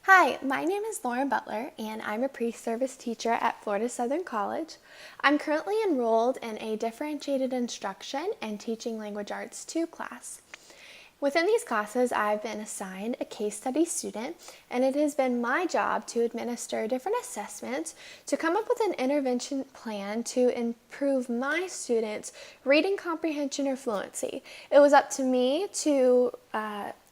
Hi, my name is Lauren Butler, and I'm a pre-service teacher at Florida Southern College. I'm currently enrolled in a differentiated instruction and teaching language arts 2 class. Within these classes, I've been assigned a case study student, and it has been my job to administer different assessments to come up with an intervention plan to improve my students' reading comprehension or fluency. It was up to me to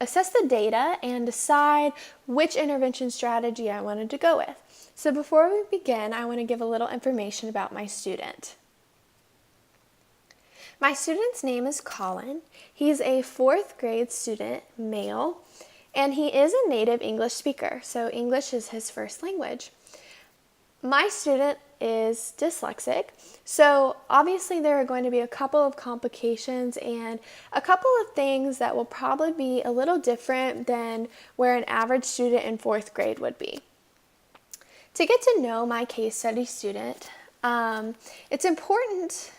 assess the data and decide which intervention strategy I wanted to go with. So before we begin, I want to give a little information about my student. My student's name is Colin. He's a 4th grade student, male, and he is a native English speaker, so English is his first language. My student is dyslexic, so obviously there are going to be a couple of complications and a couple of things that will probably be a little different than where an average student in 4th grade would be. To get to know my case study student, it's important.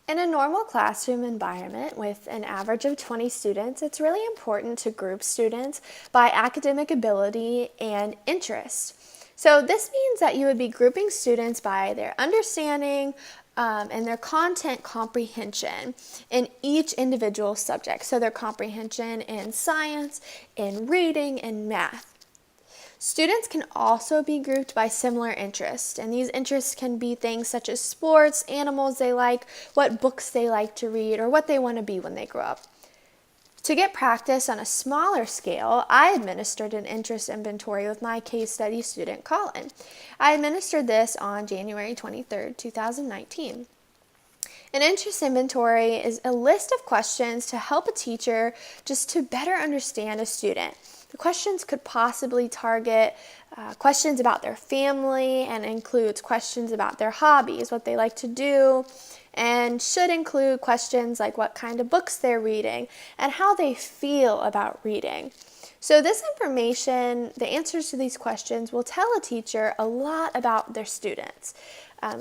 In a normal classroom environment with an average of 20 students, it's really important to group students by academic ability and interest. So this means that you would be grouping students by their understanding and their content comprehension in each individual subject. So their comprehension in science, in reading, and math. Students can also be grouped by similar interests, and these interests can be things such as sports, animals they like, what books they like to read, or what they want to be when they grow up. To get practice on a smaller scale, I administered an interest inventory with my case study student, Colin. I administered this on January 23rd, 2019. An interest inventory is a list of questions to help a teacher just to better understand a student. The questions could possibly target questions about their family and includes questions about their hobbies, what they like to do, and should include questions like what kind of books they're reading and how they feel about reading. So this information, the answers to these questions, will tell a teacher a lot about their students.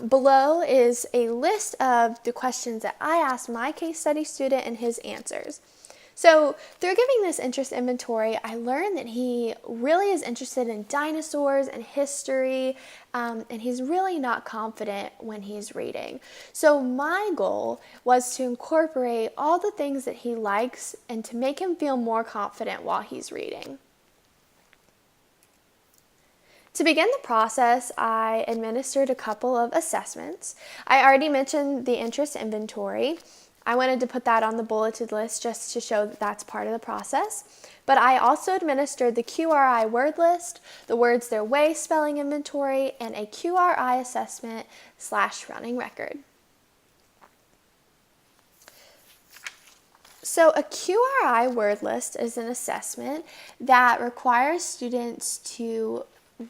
Below is a list of the questions that I asked my case study student and his answers. So through giving this interest inventory, I learned that he really is interested in dinosaurs and history, and he's really not confident when he's reading. So my goal was to incorporate all the things that he likes and to make him feel more confident while he's reading. To begin the process, I administered a couple of assessments. I already mentioned the interest inventory. I wanted to put that on the bulleted list just to show that that's part of the process. But I also administered the QRI word list, the words their way spelling inventory, and a QRI assessment / running record. So a QRI word list is an assessment that requires students to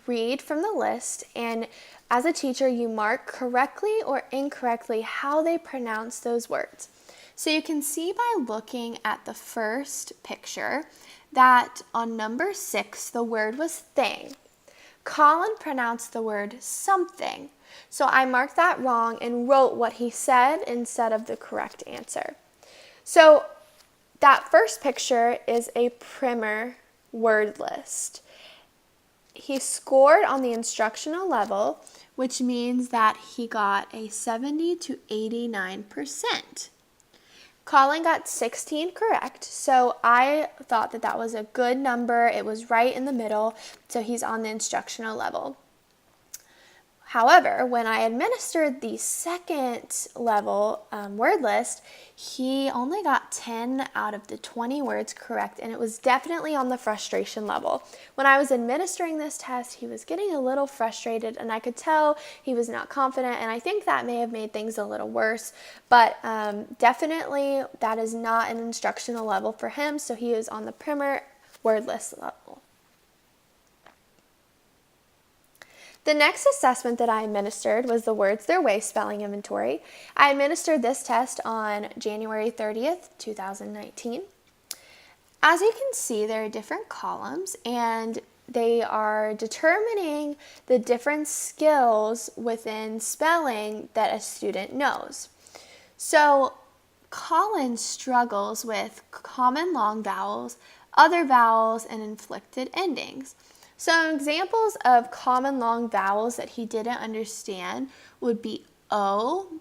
read from the list, and as a teacher, you mark correctly or incorrectly how they pronounce those words. So you can see by looking at the first picture that on number 6, the word was thing. Colin pronounced the word something. So I marked that wrong and wrote what he said instead of the correct answer. So that first picture is a primer word list. He scored on the instructional level, which means that he got a 70 to 89%. Colin got 16 correct, so I thought that that was a good number. It was right in the middle, so he's on the instructional level. However, when I administered the second level word list, he only got 10 out of the 20 words correct, and it was definitely on the frustration level. When I was administering this test, he was getting a little frustrated, and I could tell he was not confident, and I think that may have made things a little worse, but definitely that is not an instructional level for him, so he is on the primer word list level. The next assessment that I administered was the words their way spelling inventory. I administered this test on January 30th, 2019. As you can see, there are different columns and they are determining the different skills within spelling that a student knows. So Colin struggles with common long vowels, other vowels, and inflected endings. So examples of common long vowels that he didn't understand would be O,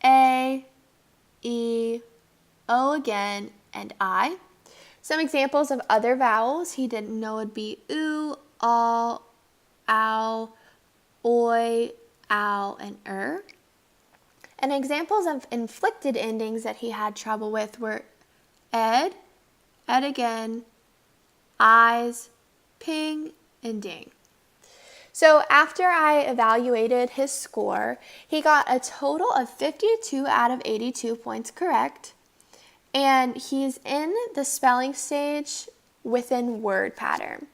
A, E, O again, and I. Some examples of other vowels he didn't know would be oo, all, ow, oi, ow, and And examples of inflected endings that he had trouble with were ed again, eyes, ping, and ding. So after I evaluated his score, he got a total of 52 out of 82 points correct, and he's in the spelling stage within word pattern.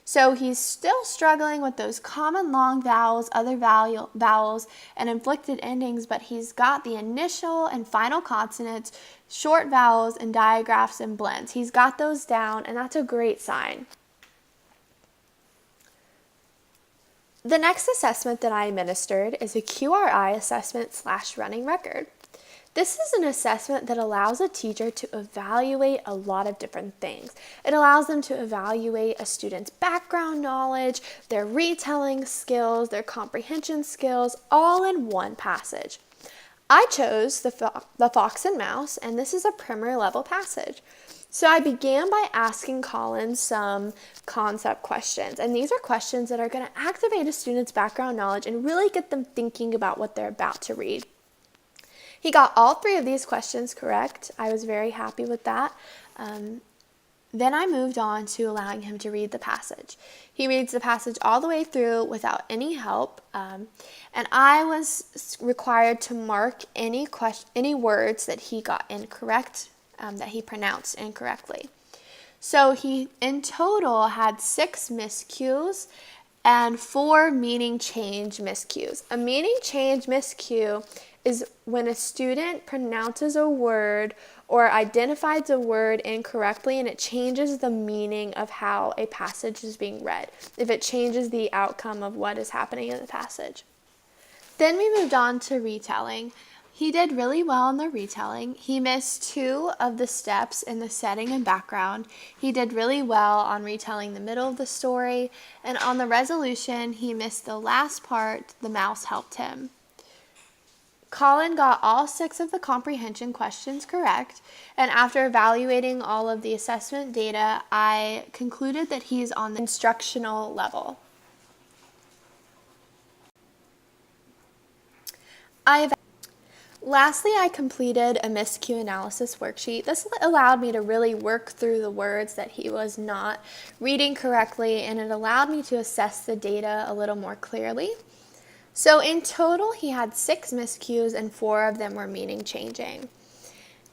So he's still struggling with those common long vowels, other vowels, and inflected endings, but he's got the initial and final consonants, short vowels, and digraphs and blends. He's got those down, and that's a great sign. The next assessment that I administered is a QRI assessment / running record. This is an assessment that allows a teacher to evaluate a lot of different things. It allows them to evaluate a student's background knowledge, their retelling skills, their comprehension skills, all in one passage. I chose the Fox and Mouse, and this is a primer level passage. So I began by asking Colin some concept questions, and these are questions that are going to activate a student's background knowledge and really get them thinking about what they're about to read. He got all 3 of these questions correct. I was very happy with that. Then I moved on to allowing him to read the passage. He reads the passage all the way through without any help, and I was required to mark any words that he got incorrect, that he pronounced incorrectly. So he, in total, had 6 miscues and 4 meaning change miscues. A meaning change miscue is when a student pronounces a word or identifies a word incorrectly and it changes the meaning of how a passage is being read, if it changes the outcome of what is happening in the passage. Then we moved on to retelling. He did really well in the retelling. He missed 2 of the steps in the setting and background. He did really well on retelling the middle of the story, and on the resolution, he missed the last part. The mouse helped him. Colin got all 6 of the comprehension questions correct, and after evaluating all of the assessment data, I concluded that he's on the instructional level. Lastly, I completed a miscue analysis worksheet. This allowed me to really work through the words that he was not reading correctly, and it allowed me to assess the data a little more clearly. So in total, he had 6 miscues and 4 of them were meaning changing.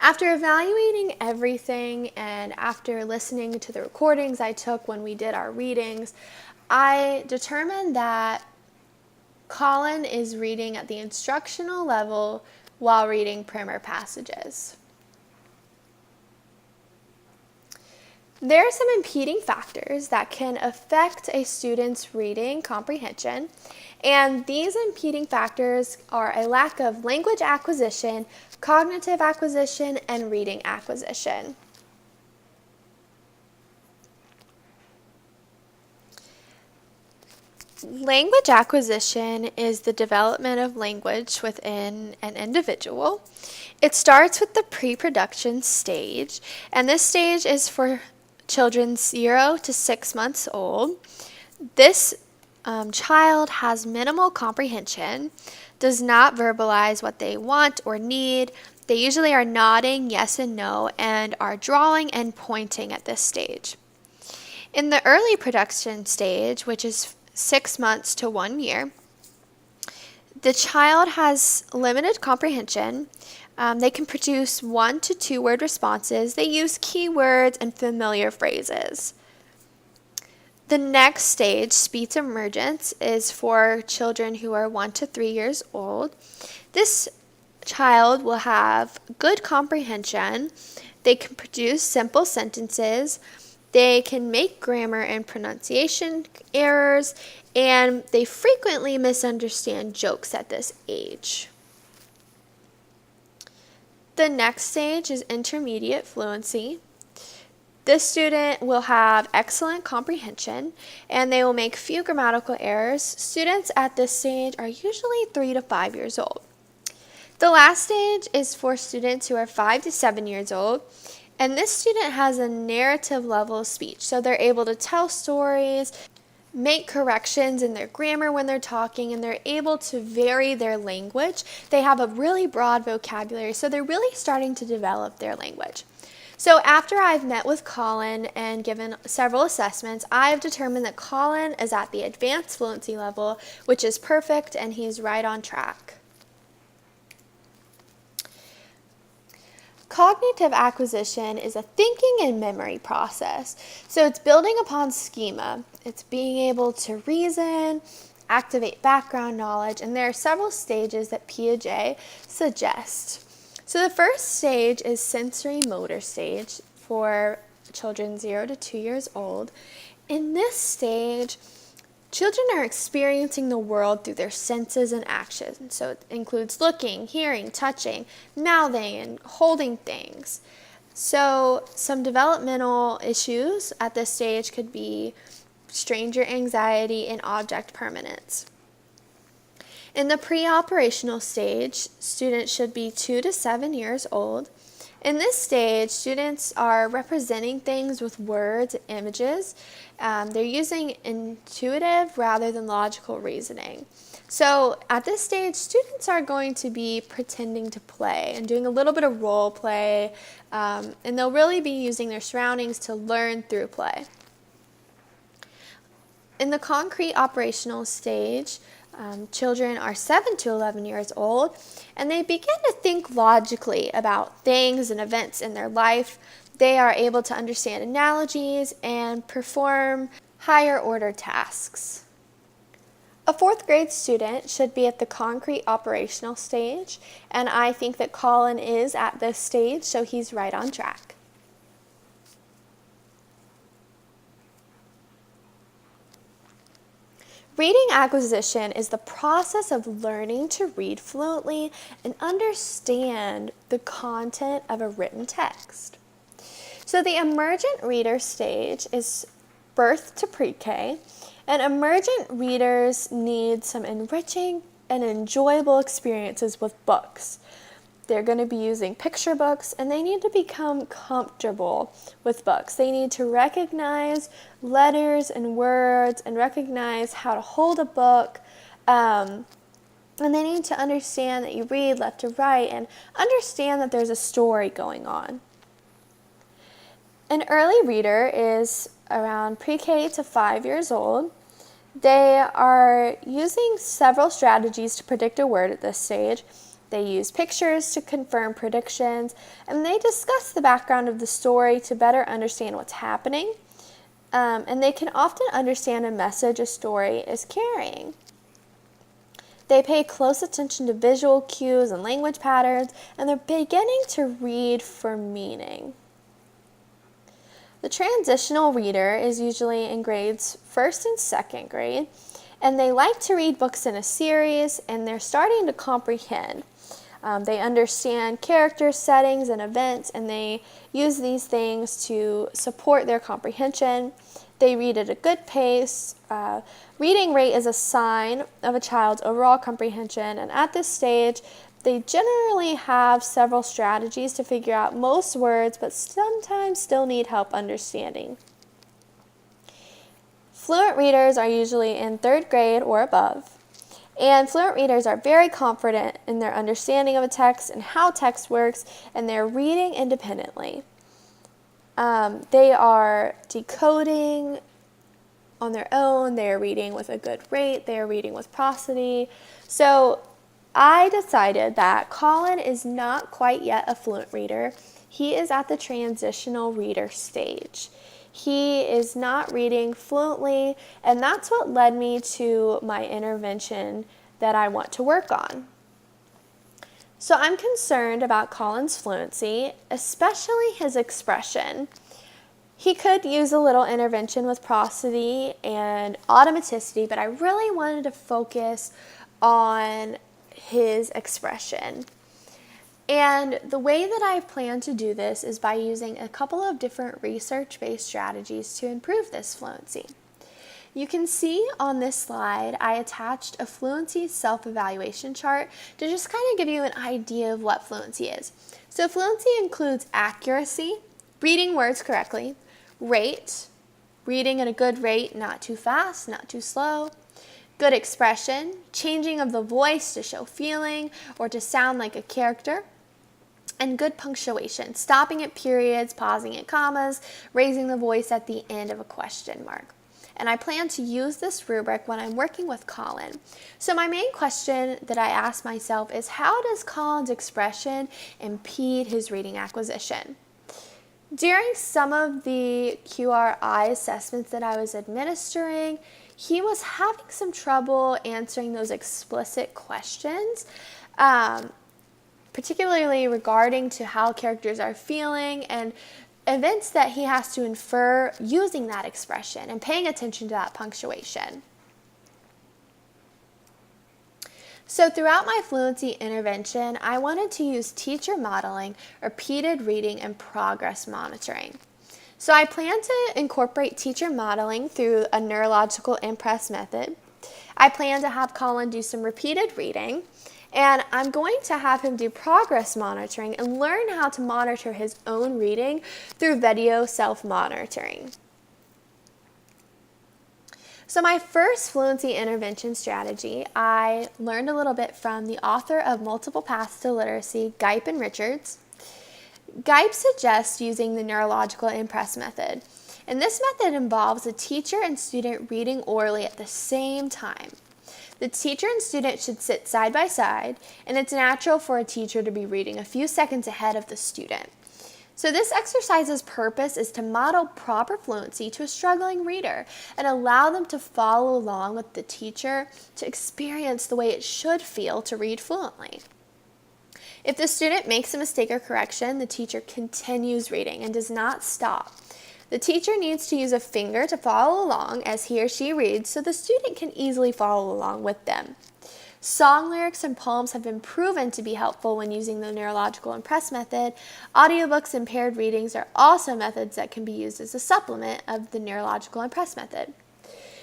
After evaluating everything and after listening to the recordings I took when we did our readings, I determined that Colin is reading at the instructional level while reading primer passages. There are some impeding factors that can affect a student's reading comprehension, and these impeding factors are a lack of language acquisition, cognitive acquisition, and reading acquisition. Language acquisition is the development of language within an individual. It starts with the pre-production stage, and this stage is for children 0 to 6 months old. This child has minimal comprehension, does not verbalize what they want or need. They usually are nodding yes and no and are drawing and pointing at this stage. In the early production stage, which is 6 months to 1 year, the child has limited comprehension. They can produce 1 to 2 word responses. They use keywords and familiar phrases. The next stage, speech emergence, is for children who are 1 to 3 years old. This child will have good comprehension. They can produce simple sentences. They can make grammar and pronunciation errors, and they frequently misunderstand jokes at this age. The next stage is intermediate fluency. This student will have excellent comprehension and they will make few grammatical errors. Students at this stage are usually 3 to 5 years old. The last stage is for students who are 5 to 7 years old, and this student has a narrative level of speech. So they're able to tell stories, make corrections in their grammar when they're talking, and they're able to vary their language. They have a really broad vocabulary, so they're really starting to develop their language. So after I've met with Colin and given several assessments, I've determined that Colin is at the advanced fluency level, which is perfect, and he's right on track. Cognitive acquisition is a thinking and memory process. So it's building upon schema. It's being able to reason, activate background knowledge, and there are several stages that Piaget suggests. So the first stage is sensory motor stage for children 0 to 2 years old. In this stage, children are experiencing the world through their senses and actions. So it includes looking, hearing, touching, mouthing, and holding things. So some developmental issues at this stage could be stranger anxiety and object permanence. In the pre-operational stage, students should be 2 to 7 years old. In this stage, students are representing things with words and images. They're using intuitive rather than logical reasoning. So at this stage, students are going to be pretending to play and doing a little bit of role play, and they'll really be using their surroundings to learn through play. In the concrete operational stage, children are 7 to 11 years old, and they begin to think logically about things and events in their life. They are able to understand analogies and perform higher order tasks. A 4th grade student should be at the concrete operational stage, and I think that Colin is at this stage, so he's right on track. Reading acquisition is the process of learning to read fluently and understand the content of a written text. So the emergent reader stage is birth to pre-K, and emergent readers need some enriching and enjoyable experiences with books. They're going to be using picture books, and they need to become comfortable with books. They need to recognize letters and words and recognize how to hold a book. And they need to understand that you read left to right and understand that there's a story going on. An early reader is around pre-K to 5 years old. They are using several strategies to predict a word at this stage. They use pictures to confirm predictions, and they discuss the background of the story to better understand what's happening. And they can often understand a message a story is carrying. They pay close attention to visual cues and language patterns, and they're beginning to read for meaning. The transitional reader is usually in grades 1st and 2nd grade, and they like to read books in a series, and they're starting to comprehend. They understand characters, settings, and events, and they use these things to support their comprehension. They read at a good pace. Reading rate is a sign of a child's overall comprehension, and at this stage, they generally have several strategies to figure out most words, but sometimes still need help understanding. Fluent readers are usually in 3rd grade or above. And fluent readers are very confident in their understanding of a text and how text works, and they're reading independently. They are decoding on their own. They're reading with a good rate. They're reading with prosody. So I decided that Colin is not quite yet a fluent reader. He is at the transitional reader stage. He is not reading fluently, and that's what led me to my intervention that I want to work on. So I'm concerned about Colin's fluency, especially his expression. He could use a little intervention with prosody and automaticity, but I really wanted to focus on his expression. And the way that I plan to do this is by using a couple of different research-based strategies to improve this fluency. You can see on this slide, I attached a fluency self-evaluation chart to just kind of give you an idea of what fluency is. So fluency includes accuracy, reading words correctly, rate, reading at a good rate, not too fast, not too slow, good expression, changing of the voice to show feeling or to sound like a character, and good punctuation, stopping at periods, pausing at commas, raising the voice at the end of a question mark. And I plan to use this rubric when I'm working with Colin. So my main question that I ask myself is, how does Colin's expression impede his reading acquisition? During some of the QRI assessments that I was administering, he was having some trouble answering those explicit questions, particularly regarding to how characters are feeling and events that he has to infer using that expression and paying attention to that punctuation. So throughout my fluency intervention, I wanted to use teacher modeling, repeated reading, and progress monitoring. So I plan to incorporate teacher modeling through a neurological impress method. I plan to have Colin do some repeated reading, and I'm going to have him do progress monitoring and learn how to monitor his own reading through video self-monitoring. So my first fluency intervention strategy, I learned a little bit from the author of Multiple Paths to Literacy, Gipe and Richards. Gipe suggests using the neurological impress method. And this method involves a teacher and student reading orally at the same time. The teacher and student should sit side by side, and it's natural for a teacher to be reading a few seconds ahead of the student. So this exercise's purpose is to model proper fluency to a struggling reader and allow them to follow along with the teacher to experience the way it should feel to read fluently. If the student makes a mistake or correction, the teacher continues reading and does not stop. The teacher needs to use a finger to follow along as he or she reads so the student can easily follow along with them. Song lyrics and poems have been proven to be helpful when using the neurological impress method. Audiobooks and paired readings are also methods that can be used as a supplement of the neurological impress method.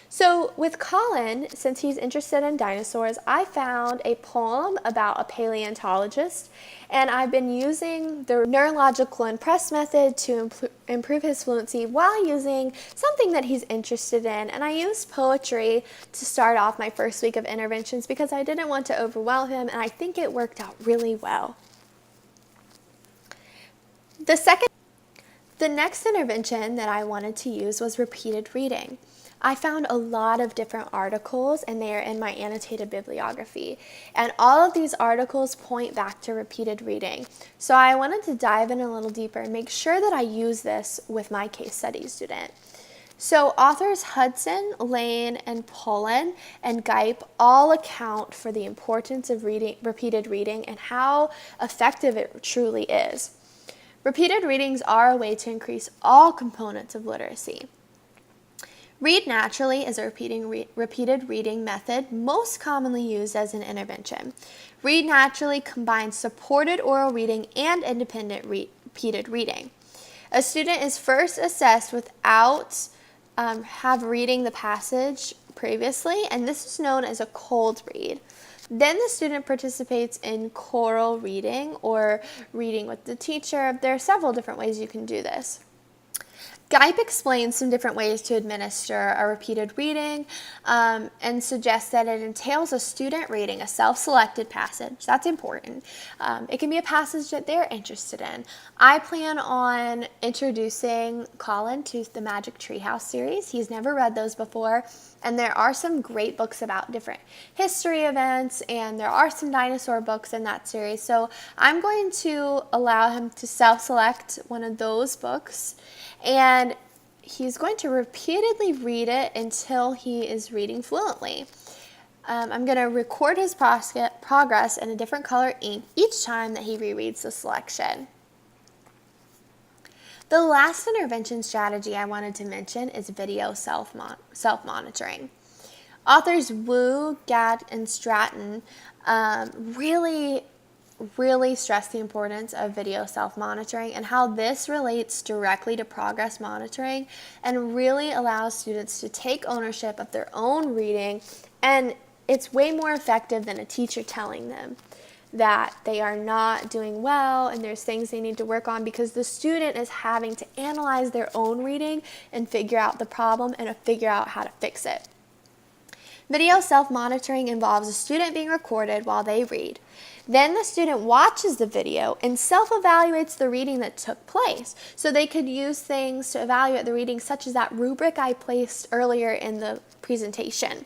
So with Colin, since he's interested in dinosaurs, I found a poem about a paleontologist, and I've been using the neurological impress method to improve his fluency while using something that he's interested in. And I used poetry to start off my first week of interventions because I didn't want to overwhelm him, and I think it worked out really well. The next intervention that I wanted to use was repeated reading. I found a lot of different articles, and they are in my annotated bibliography. And all of these articles point back to repeated reading. So I wanted to dive in a little deeper and make sure that I use this with my case study student. So authors Hudson, Lane, and Pullen and Gipe all account for the importance of repeated reading and how effective it truly is. Repeated readings are a way to increase all components of literacy. Read Naturally is a repeated reading method most commonly used as an intervention. Read Naturally combines supported oral reading and independent repeated reading. A student is first assessed without reading the passage previously, and this is known as a cold read. Then the student participates in choral reading or reading with the teacher. There are several different ways you can do this. Gipe explains some different ways to administer a repeated reading and suggests that it entails a student reading a self-selected passage. That's important. It can be a passage that they're interested in. I plan on introducing Colin to the Magic Treehouse series. He's never read those before, and there are some great books about different history events, and there are some dinosaur books in that series. So I'm going to allow him to self-select one of those books, and he's going to repeatedly read it until he is reading fluently. I'm going to record his progress in a different color ink each time that he rereads the selection. The last intervention strategy I wanted to mention is video self-monitoring. Authors Wu, Gadd, and Stratton really really stress the importance of video self-monitoring and how this relates directly to progress monitoring and really allows students to take ownership of their own reading, and it's way more effective than a teacher telling them that they are not doing well and there's things they need to work on, because the student is having to analyze their own reading and figure out the problem and figure out how to fix it. Video self-monitoring involves a student being recorded while they read. Then the student watches the video and self-evaluates the reading that took place. So they could use things to evaluate the reading, such as that rubric I placed earlier in the presentation.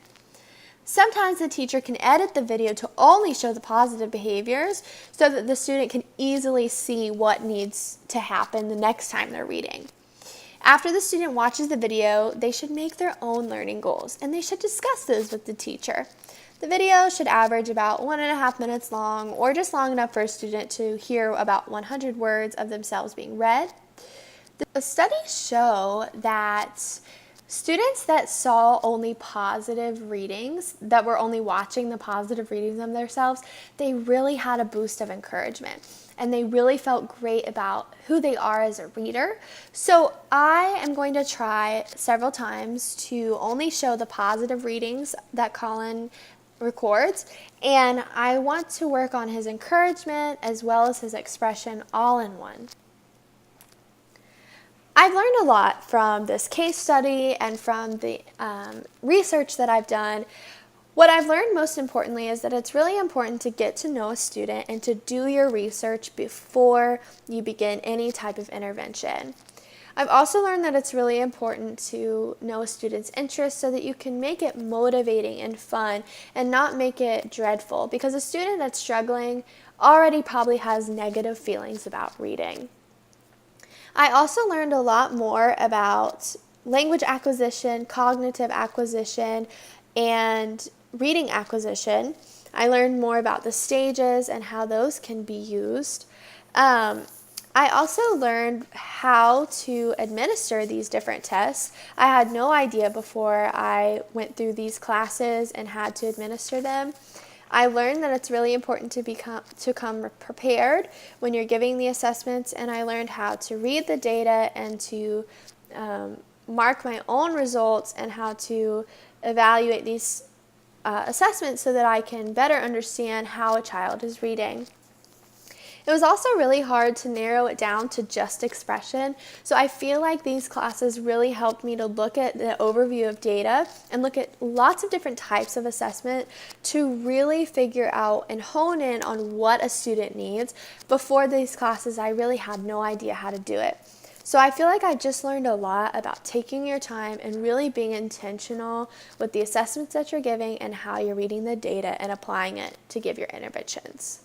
Sometimes the teacher can edit the video to only show the positive behaviors so that the student can easily see what needs to happen the next time they're reading. After the student watches the video, they should make their own learning goals, and they should discuss those with the teacher. The video should average about 1.5 minutes long, or just long enough for a student to hear about 100 words of themselves being read. The studies show that students that saw only positive readings, that were only watching the positive readings of themselves, they really had a boost of encouragement and they really felt great about who they are as a reader. So I am going to try several times to only show the positive readings that Colin records, and I want to work on his encouragement as well as his expression all in one. I've learned a lot from this case study and from the research that I've done. What I've learned most importantly is that it's really important to get to know a student and to do your research before you begin any type of intervention. I've also learned that it's really important to know a student's interests so that you can make it motivating and fun and not make it dreadful, because a student that's struggling already probably has negative feelings about reading. I also learned a lot more about language acquisition, cognitive acquisition, and reading acquisition. I learned more about the stages and how those can be used. I also learned how to administer these different tests. I had no idea before I went through these classes and had to administer them. I learned that it's really important to come prepared when you're giving the assessments, and I learned how to read the data and to mark my own results and how to evaluate these assessments so that I can better understand how a child is reading. It was also really hard to narrow it down to just expression, so I feel like these classes really helped me to look at the overview of data and look at lots of different types of assessment to really figure out and hone in on what a student needs. Before these classes, I really had no idea how to do it. So I feel like I just learned a lot about taking your time and really being intentional with the assessments that you're giving and how you're reading the data and applying it to give your interventions.